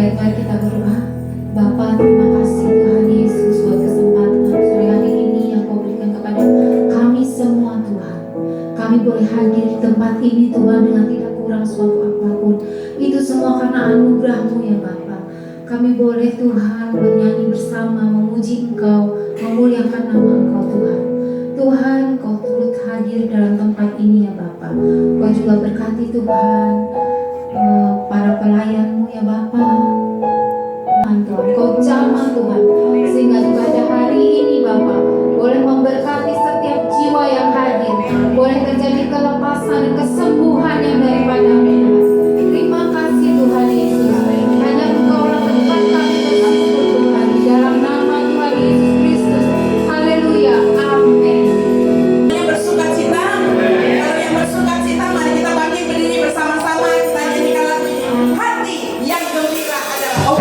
Baik, mari kita berdoa. Bapa, terima kasih Tuhan Yesus buat kesempatan sore hari ini yang Kau berikan kepada kami semua Tuhan. Kami boleh hadir di tempat ini Tuhan dengan tidak kurang suatu apapun. Itu semua karena anugerah-Mu ya Bapa. Kami boleh Tuhan bernyanyi bersama, memuji Engkau, memuliakan nama Engkau Tuhan. Tuhan, Kau turut hadir dalam tempat ini ya Bapa. Kau juga berkati Tuhan para pelayan-Mu ya Bapa. Tuhan, Kau jamah Tuhan, sehingga ibadah hari ini Bapa boleh memberkati setiap jiwa yang hadir, boleh terjadi kelepasan dan kesembuhan yang daripada-Mu. Terima kasih Tuhan Yesus. Hanya Engkau-lah tempat kami bersyukur Tuhan, di dalam nama Tuhan Yesus Kristus. Haleluya, amin. Yang bersukacita, kalau yang bersukacita mari kita bangkit berdiri bersama-sama, kita nyanyikan lagu ini. Hati yang gembira adalah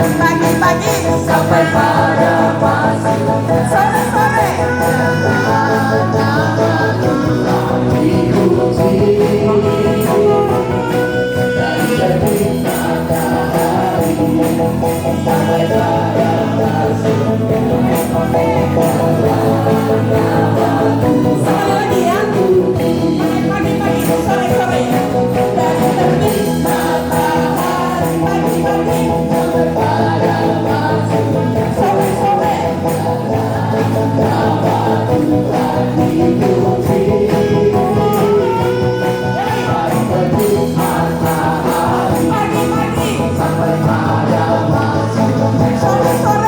Pagi-pagi sampai pada masa sore-sore diuji dari terbit matahari sampai pada sekali lagi ya. Pagi-pagi sore-sore dari terbit matahari pagi-pagi sore-sore pagi-pagi sampai pada masa sore-sore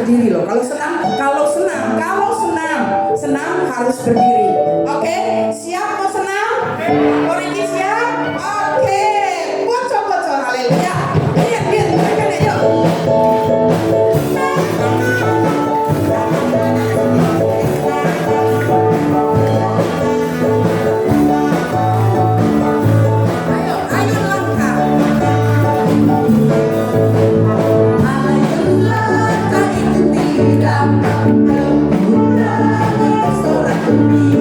berdiri loh. Senam harus berdiri. Oke, siap mau senam? Origi siap? Oke, bocor, haleluya. Lihat, mereka deh, yuk. Ayo langkah. Ayo langkah itu tidak mampu. Seorang dunia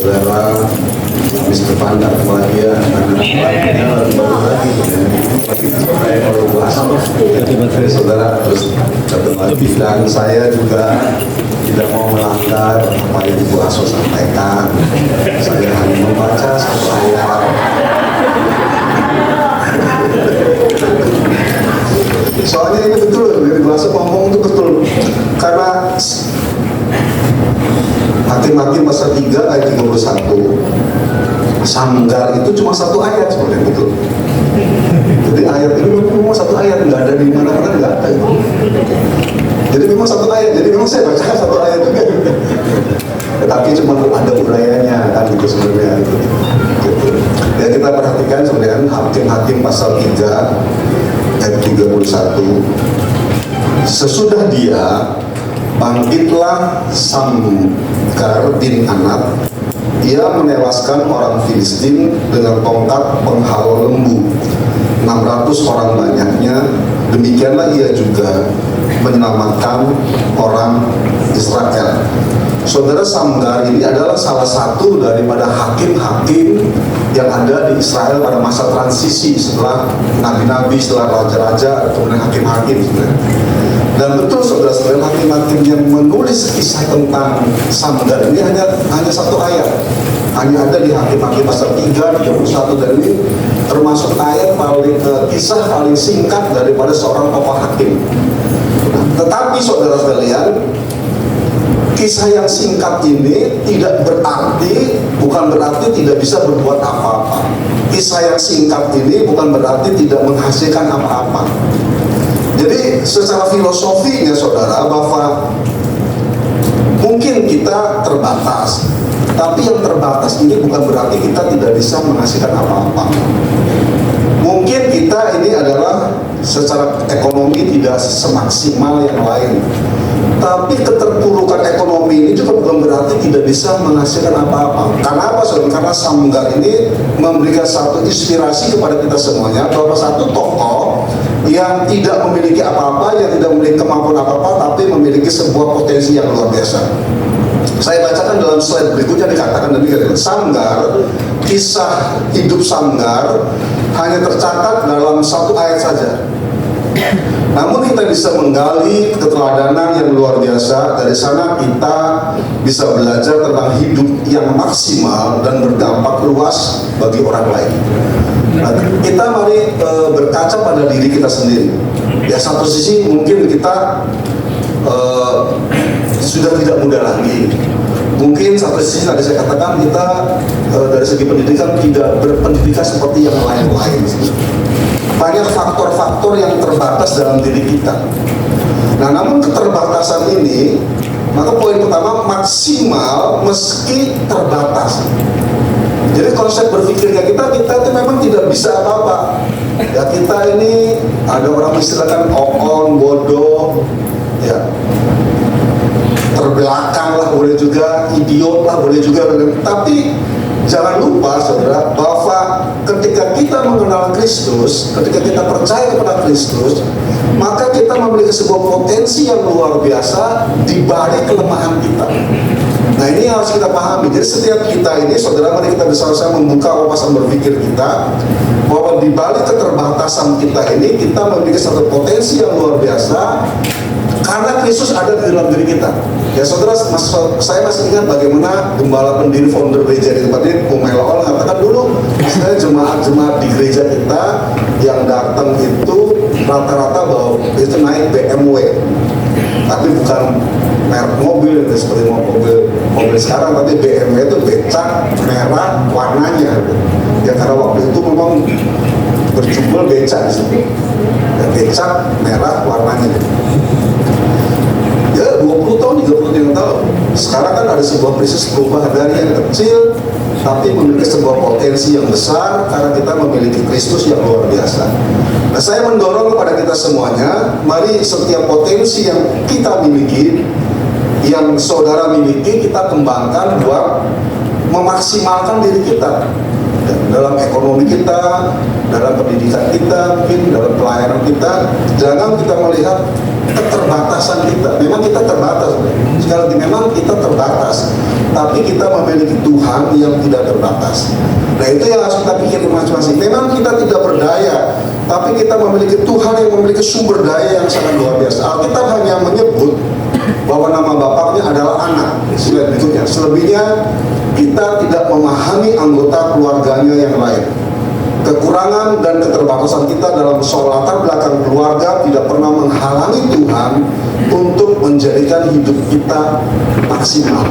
saudara habis berpandang kebahagiaan karena baru lagi ya. Tapi saya baru bahas dari saudara terus kembali dan saya juga tidak mau melanggar apa yang Ibu Aso sampaikan. Saya hanya membaca satu ayat. Soalnya ini betul, dari bahasa ngomong itu betul. Karena Hakim-Hakim pasal 3 ayat 31, sanggar itu cuma satu ayat sebenarnya, betul. Jadi ayat ini memang satu ayat, nggak ada di mana-mana, nggak ada itu. Jadi memang satu ayat, jadi memang saya baca satu ayat juga. Tetapi cuma ada urayanya kan itu sebenarnya. Gitu. Ya kita perhatikan sebenarnya Hakim-Hakim pasal 3 ayat 31. Sesudah dia bangkitlah Samgar bin Anat, ia menewaskan orang Filistin dengan tongkat penghalau lembu, 600 orang banyaknya. Demikianlah ia juga menyelamatkan orang Israel. Saudara, Samgar ini adalah salah satu daripada hakim-hakim yang ada di Israel pada masa transisi setelah nabi-nabi, setelah raja-raja, kemudian hakim-hakim sebenarnya. Dan betul saudara-saudara, hakim-hakim yang menulis kisah tentang Samgar ini hanya satu ayat, hanya ada di Hakim-Hakim pasal 3, 31, dan ini termasuk ayat kisah paling singkat daripada seorang tokoh hakim. Tetapi saudara sekalian, kisah yang singkat ini bukan berarti tidak bisa berbuat apa-apa. Kisah yang singkat ini bukan berarti tidak menghasilkan apa-apa. Jadi secara filosofinya saudara, bahwa mungkin kita terbatas, tapi yang terbatas ini bukan berarti kita tidak bisa menghasilkan apa-apa. Mungkin kita ini adalah secara ekonomi tidak semaksimal yang lain, tapi keterpurukan ekonomi ini juga bukan berarti tidak bisa menghasilkan apa-apa. Karena apa saudara? Karena Samgar ini memberikan satu inspirasi kepada kita semuanya, bahwa satu tokoh yang tidak memiliki apa-apa, yang tidak memiliki kemampuan apa-apa, tapi memiliki sebuah potensi yang luar biasa. Saya bacakan dalam slide berikutnya, dikatakan demikian. Samgar, kisah hidup Samgar hanya tercatat dalam satu ayat saja. Namun kita bisa menggali keteladanan yang luar biasa. Dari sana kita bisa belajar tentang hidup yang maksimal dan berdampak luas bagi orang lain. Nah, kita mari berkaca pada diri kita sendiri. Ya, satu sisi mungkin kita sudah tidak muda lagi. Mungkin satu sisi tadi saya katakan kita dari segi pendidikan tidak berpendidikan seperti yang lain-lain. Banyak faktor-faktor yang terbatas dalam diri kita. Nah, namun keterbatasan ini, maka poin pertama, maksimal meski terbatas. Jadi konsep berpikirnya kita itu memang tidak bisa apa-apa. Ya, kita ini ada orang istilahkan okon, bodoh, ya, terbelakang lah boleh juga, idiot lah boleh juga. Tapi jangan lupa saudara, bahwa ketika kita mengenal Kristus, ketika kita percaya kepada Kristus, maka kita memiliki sebuah potensi yang luar biasa di balik kelemahan kita. Nah, ini harus kita pahami. Jadi setiap kita ini, saudara, mari kita bersama-sama membuka wawasan berpikir kita, bahwa di balik keterbatasan kita ini, kita memiliki satu potensi yang luar biasa karena Kristus ada di dalam diri kita. Ya saudara, saya masih ingat bagaimana gembala pendiri founder gereja di tempat ini, Umelo, mengatakan dulu misalnya jemaat-jemaat di gereja kita yang datang itu rata-rata bahwa itu naik BMW, tapi bukan merek mobil seperti mobil sekarang, tapi BMW itu becak merah warnanya. Ya karena waktu itu memang berjubel becak di situ, ya, becak merah warnanya. Ya 20 tahun, 30 tahun. Sekarang kan ada sebuah krisis perubahan dari yang kecil tapi memiliki sebuah potensi yang besar karena kita memiliki Kristus yang luar biasa. Nah, saya mendorong kepada kita semuanya, mari setiap potensi yang kita miliki, yang saudara miliki, kita kembangkan buat memaksimalkan diri kita. Dan dalam ekonomi kita, dalam pendidikan kita, mungkin dalam pelayanan kita, jangan kita melihat keterbatasan kita. Memang kita terbatas, sekali lagi memang kita terbatas, tapi kita memiliki Tuhan yang tidak terbatas. Nah itu yang harus kita pikirkan masing-masing. Memang kita tidak berdaya, tapi kita memiliki Tuhan yang memiliki sumber daya yang sangat luar biasa. Alkitab hanya menyebut bahwa nama bapaknya adalah anak. Slide berikutnya. Selebihnya kita tidak memahami anggota keluarganya yang lain. Kekurangan dan keterbatasan kita dalam soal latar belakang keluarga tidak pernah menghalangi Tuhan untuk menjadikan hidup kita maksimal.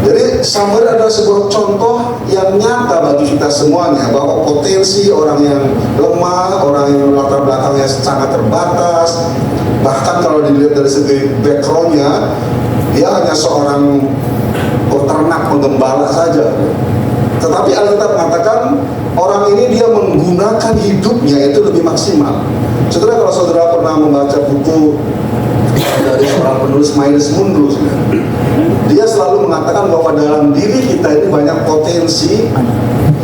Jadi Samuel adalah sebuah contoh yang nyata bagi kita semuanya, bahwa potensi orang yang lemah, orang yang latar belakangnya sangat terbatas, bahkan kalau dilihat dari segi backgroundnya, dia hanya seorang peternak penggembala saja. Tetapi Alkitab mengatakan orang ini dia menggunakan hidupnya itu lebih maksimal. Saudara, kalau saudara pernah membaca buku dari seorang penulis Miles Munro, dia selalu mengatakan bahwa dalam diri kita ini banyak potensi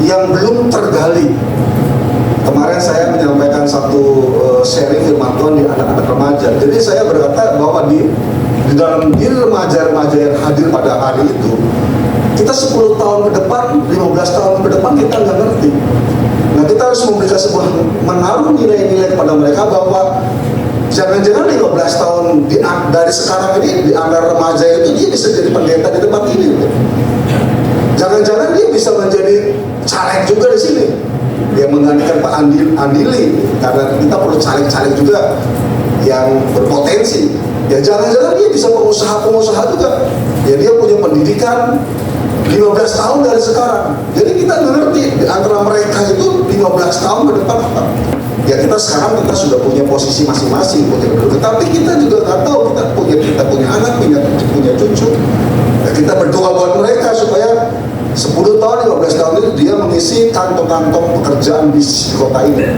yang belum tergali. Kemarin saya menyampaikan satu sharing firman Tuhan di anak-anak remaja. Jadi saya berkata bahwa di dalam diri remaja-remaja yang hadir pada hari itu, kita 10 tahun ke depan, 15 tahun ke depan kita nggak ngerti. Nah kita harus memberikan sebuah, menaruh nilai-nilai kepada mereka bahwa jangan-jangan 15 tahun dari sekarang ini di antara remaja itu dia bisa jadi pendeta di tempat ini. Jangan-jangan dia bisa menjadi caleg juga di sini. Dia menggantikan Pak Andili, karena kita perlu caleg-caleg juga yang berpotensi. Ya jangan-jangan dia bisa pengusaha-pengusaha juga. Ya dia punya pendidikan 15 tahun dari sekarang. Jadi kita ngerti di antara mereka itu 15 tahun ke depan apa. Ya kita sekarang kita sudah punya posisi masing-masing, punya kedudukan. Tapi kita juga nggak tahu, kita punya anak, punya cucu. Ya, kita berdoa buat mereka supaya 10 tahun, 15 tahun itu dia mengisi kantong-kantong pekerjaan di kota ini.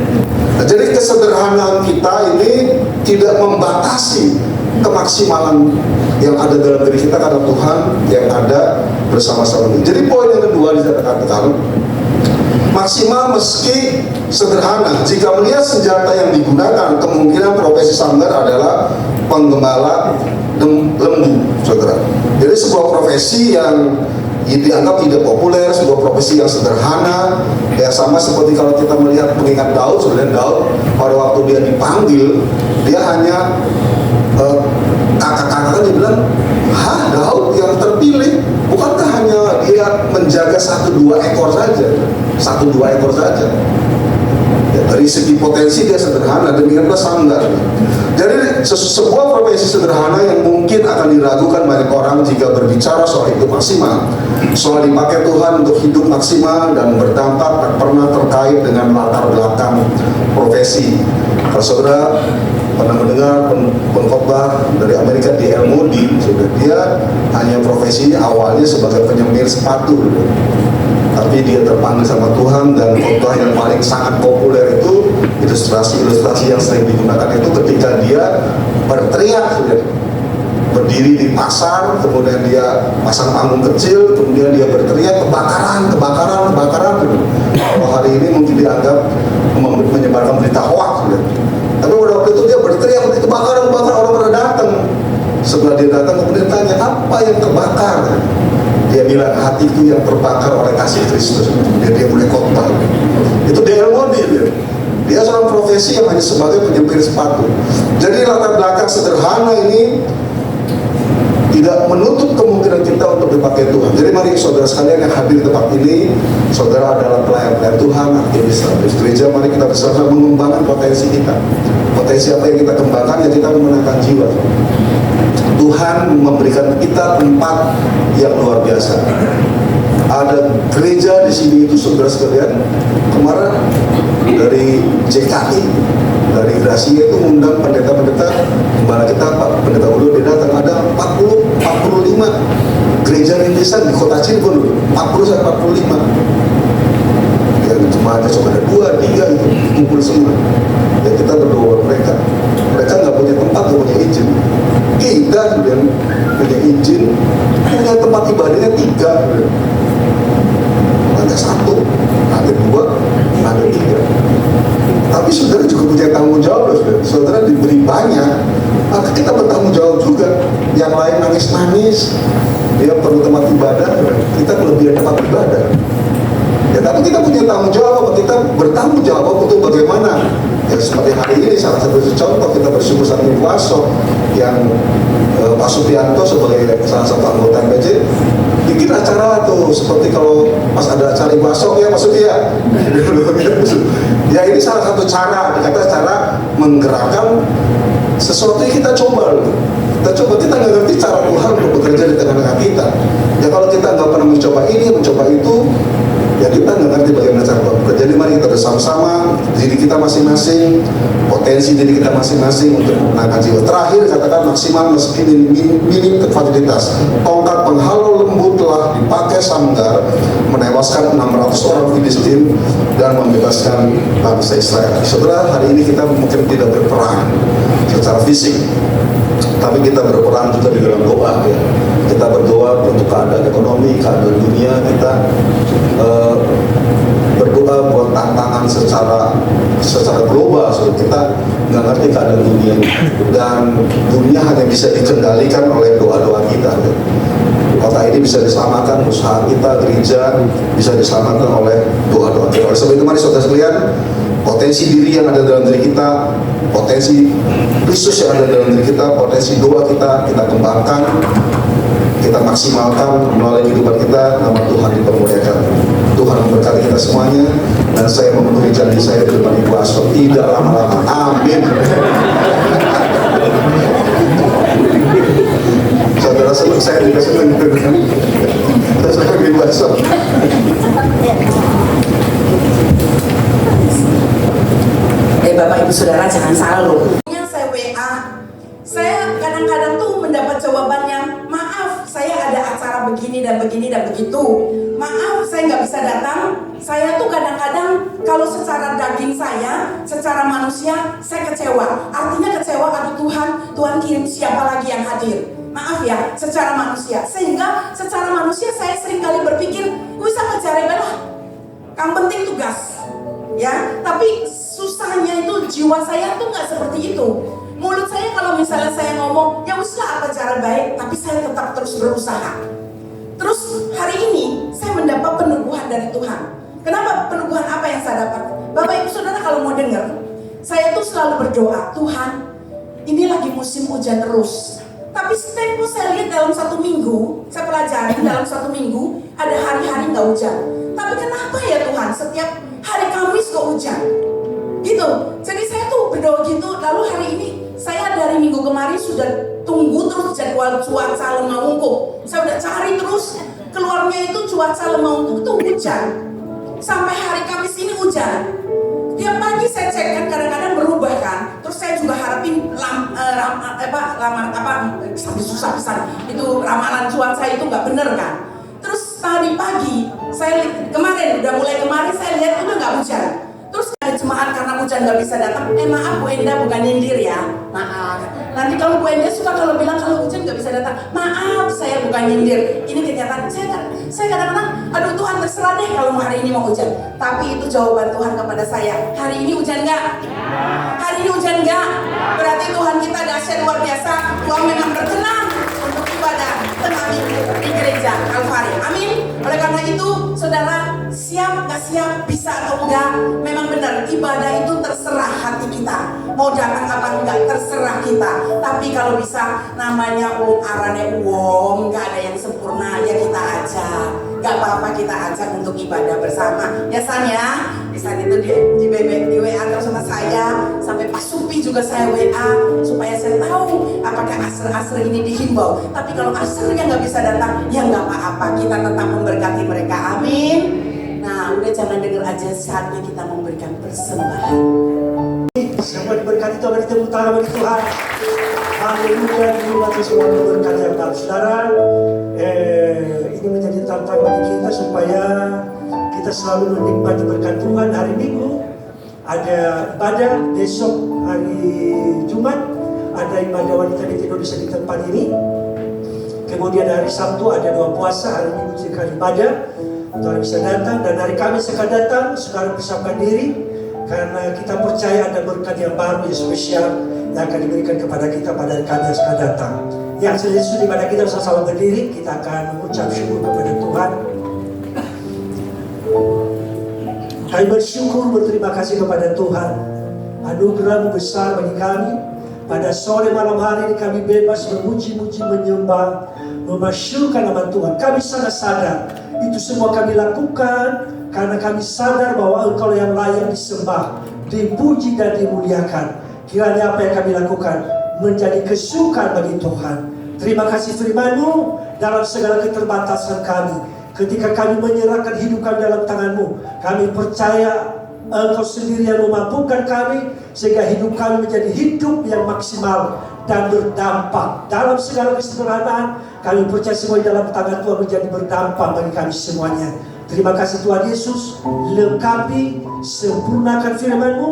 Nah, jadi kesederhanaan kita ini tidak membatasi kemaksimalan yang ada dalam diri kita karena Tuhan yang ada bersama-sama ini. Jadi poin yang kedua dikatakan maksimal meski sederhana. Jika melihat senjata yang digunakan, kemungkinan profesi Samuel adalah penggembala lembu, saudara. Jadi sebuah profesi yang dianggap tidak populer, sebuah profesi yang sederhana. Ya sama seperti kalau kita melihat pengingat Daud, sebenarnya Daud pada waktu dia dipanggil, dia hanya kakak-kakaknya dia bilang, Daud yang terpilih, bukankah hanya dia menjaga 1-2 ekor saja? Ya, dari segi potensi dia sederhana, demikianlah Samuel. Jadi sebuah profesi sederhana yang mungkin akan diragukan banyak orang jika berbicara soal hidup maksimal, soal dipakai Tuhan untuk hidup maksimal dan berdampak, tak pernah terkait dengan latar belakang profesi. Kalau saudara pernah mendengar pengkhotbah dari Amerika D.L. Moody, dia hanya profesinya awalnya sebagai penyemir sepatu, tapi dia terpanggil sama Tuhan, dan khotbah yang paling sangat populer itu ilustrasi yang sering digunakan itu ketika dia berteriak, berdiri di pasar, kemudian dia pasang panggung kecil, kemudian dia berteriak kebakaran. Kalau hari ini mungkin dianggap menyebarkan berita hoax, tapi pada waktu itu dia berteriak kebakaran, orang pada datang. Setelah dia datang kemudian tanya, apa yang terbakar? Dia bilang, hatiku yang terbakar oleh kasih Kristus. Dia mulai khotbah. Itu D.L. Moody. Dia seorang profesi yang hanya sebagai penyempir sepatu. Jadi latar belakang sederhana ini tidak menutup kemungkinan kita untuk dipakai Tuhan. Jadi mari saudara sekalian yang hadir di tempat ini, saudara adalah pelayan-pelayan Tuhan, aktivis gereja, mari kita bersama mengembangkan potensi kita. Potensi apa yang kita kembangkan, ya kita memenangkan jiwa. Tuhan memberikan kita tempat yang luar biasa. Ada gereja di sini itu saudara sekalian. Kemarin dari JKI, dari Gracia itu mengundang pendeta-pendeta, kemana kita Pak Pendeta Udo dia datang, ada 45 gereja rintisan di kota Cirebon, 40-45. Ya cuma ada 2-3 itu kumpul semua. Ya kita berdoa mereka nggak punya tempat, nggak punya izin. Kita kemudian punya izin, punya tempat ibadahnya 3, hanya 1. ada 2, ada 3. Tapi saudara juga punya tanggung jawab loh, saudara. Saudara diberi banyak, maka kita bertanggung jawab juga. Yang lain nangis-nangis, dia perlu tempat ibadah, kita kelebihan tempat ibadah. Ya, tapi kita punya tanggung jawab, kita bertanggung jawab untuk bagaimana. Ya, seperti hari ini salah satu contoh kita bersyukur saat Waso yang Pak Supianto sebagai salah satu anggota MPJ bikin acara tuh, seperti kalau pas ada acara Waso ya Pak Supi ya. Ya ini salah satu cara, cara menggerakkan sesuatu yang kita coba loh. Kita nggak ngerti cara Tuhan untuk bekerja di tengah-tengah kita. Ya kalau kita nggak pernah mencoba ini, mencoba itu, ya kita nggak ngerti bagaimana cara Tuhan bekerja. Jadi mari kita bersama-sama diri kita masing-masing, potensi diri kita masing-masing untuk memenangkan jiwa. Terakhir katakan maksimal meski minim fasilitas. Tongkat penghalau lembu telah dipakai Samgar menewaskan 600 orang Filistin dan membebaskan bangsa Israel. Saudara, hari ini kita mungkin tidak berperang secara fisik, tapi kita berperan juga di dalam doa ya. Kita berdoa untuk keadaan ekonomi, keadaan dunia, kita berdoa buat tantangan secara global. So, kita nggak ngerti keadaan dunia, dan dunia hanya bisa dikendalikan oleh doa-doa kita ya. Kota ini bisa diselamatkan, usaha kita, gereja bisa diselamatkan oleh doa-doa kita. Oleh sebab itu mari saudara sekalian, potensi diri yang ada dalam diri kita, potensi Kristus yang ada dalam diri kita, potensi doa kita kembangkan, kita maksimalkan melalui kehidupan kita. Nama Tuhan dipermuliakan. Tuhan memberkati kita semuanya, dan saya memenuhi janji saya di depan Ibu Aso tidak lama-lama. Amin. Saudara senang, saya juga senang. Saya senang Ibu Aso. Bapak Ibu Saudara jangan salah loh. Saya WA, saya kadang-kadang tuh mendapat jawabannya, maaf saya ada acara begini dan begini dan begitu, maaf saya nggak bisa datang. Saya tuh kadang-kadang kalau secara daging saya, secara manusia saya kecewa. Artinya kecewa, aduh Tuhan kirim siapa lagi yang hadir. Maaf ya, secara manusia. Sehingga secara manusia saya sering kali berpikir, bisa ngejar lah, yang penting tugas. Ya, tapi susahnya itu jiwa saya tuh nggak seperti itu. Mulut saya kalau misalnya saya ngomong, ya usah apa cara baik, tapi saya tetap terus berusaha. Terus hari ini saya mendapat peneguhan dari Tuhan. Kenapa peneguhan apa yang saya dapat? Bapak Ibu Saudara kalau mau dengar, saya tuh selalu berdoa, Tuhan, ini lagi musim hujan terus. Tapi tempo saya lihat dalam 1 minggu, saya pelajari dalam 1 minggu ada hari-hari nggak hujan. Tapi kenapa ya Tuhan, setiap hari Kamis kok hujan? Gitu. Jadi saya tuh berdoa gitu. Lalu hari ini saya dari minggu kemarin sudah tunggu terus jadwal cuaca Lemahungkuk. Saya udah cari terus, keluarnya itu cuaca Lemahungkuk itu hujan. Sampai hari Kamis ini hujan. Tiap pagi saya cek kan, kadang-kadang berubah kan. Terus saya juga harapin sampai susah pisan. Itu ramalan cuaca itu nggak bener kan. Terus tadi pagi saya kemarin saya lihat udah nggak hujan. Terus ada jemaat karena hujan nggak bisa datang. Maaf Bu Enda, bukan nyindir ya. Maaf. Nanti kalau Bu Enda suka kalau bilang kalau hujan nggak bisa datang. Maaf, saya bukan nyindir. Ini kenyataan. Saya kadang-kadang, aduh Tuhan terserah deh kalau hari ini mau hujan. Tapi itu jawaban Tuhan kepada saya. Hari ini hujan nggak? Hari ini hujan nggak? Berarti Tuhan kita dahsyat luar biasa. Tuhan memang berkenan untuk ibadah tengah minggu di gereja Kalvari. Amin. Oleh karena itu, saudara, siap nggak siap, bisa atau enggak, memang benar ibadah itu terserah hati kita. Mau datang apa enggak terserah kita. Tapi kalau bisa namanya arane wong, nggak ada yang sempurna, ya kita ajak. Nggak apa-apa kita ajak untuk ibadah bersama. Ya San ya, di saat itu di WA terus sama saya, sampai Pak Supi juga saya WA supaya saya tahu apakah asr ini dihimbau. Tapi kalau asrnya nggak bisa datang, ya nggak apa-apa, kita tetap memberkati mereka. Amin. Nah, udah jangan dengar aja, saatnya kita memberikan persembahan. Semua diberkati Tuhan, beri tepuk tangan bagi Tuhan. Haleluya, terima kasih semua berkati yang baik. Saudara, ini menjadi tantangan bagi kita supaya kita selalu menikmati berkat Tuhan. Hari Minggu ada ibadah, besok hari Jumat ada ibadah wanita di Indonesia di tempat ini. Kemudian hari Sabtu ada doa puasa, hari Minggu sekali ibadah. Saudara bisa datang, dan hari Kamis akan datang, saudara persiapkan diri, karena kita percaya ada berkat yang baru, yang spesial, yang akan diberikan kepada kita pada hari Kamis akan datang. Yang selanjutnya pada kita sama-sama berdiri, kita akan mengucap syukur kepada Tuhan. Kami bersyukur, berterima kasih kepada Tuhan. Anugerah-Mu besar bagi kami. Pada sore malam hari ini kami bebas memuji-muji, menyembah, memasyurkan nama Tuhan. Kami sangat sadar itu semua kami lakukan karena kami sadar bahwa Engkau yang layak disembah, dipuji dan dimuliakan. Kiranya apa yang kami lakukan menjadi kesukaan bagi Tuhan. Terima kasih firman-Mu dalam segala keterbatasan kami. Ketika kami menyerahkan hidup kami dalam tangan-Mu, kami percaya Engkau sendiri yang memampukan kami sehingga hidup kami menjadi hidup yang maksimal dan berdampak. Dalam segala kesederhanaan, kami percaya semua dalam tangan Tuhan menjadi berdampak bagi kami semuanya. Terima kasih Tuhan Yesus. Lengkapi, sempurnakan firman-Mu,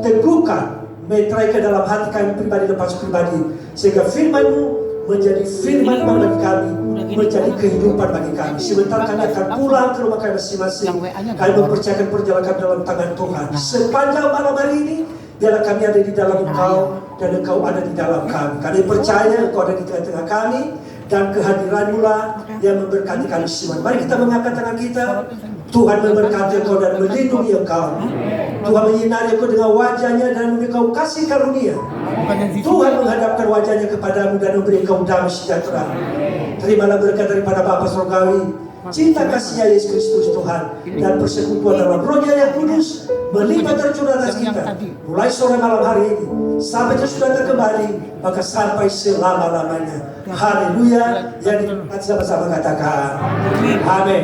teguhkan, metrai ke dalam hati kami pribadi lepas pribadi, sehingga firman-Mu menjadi firman bagi kami, menjadi kehidupan bagi kami. Sebentar kami akan pulang ke rumah kami masing-masing. Kami mempercayakan perjalanan kami dalam tangan Tuhan. Sepanjang malam hari ini, biarlah kami ada di dalam Engkau dan Engkau ada di dalam kami. Kami percaya Engkau ada di tengah-tengah kami, dan kehadiran-Mu lah yang memberkati kami semua. Mari kita mengangkat tangan kita. Tuhan memberkati Engkau dan melindungi Engkau. Tuhan menyinari Engkau dengan wajah-Nya dan memberi Engkau kasih karunia. Tuhan menghadapkan wajah-Nya kepadamu dan memberi Engkau damai sejahtera. Terimalah berkat daripada Bapa Surgawi, cinta kasih-Nya Yesus Kristus Tuhan, dan persekutuan dalam Roh-Nya yang kudus melimpah tercurah atas kita mulai sore malam hari ini sampai sesudah kembali, maka sampai selama-lamanya. Haleluya. Yang kita sama-sama katakan amin.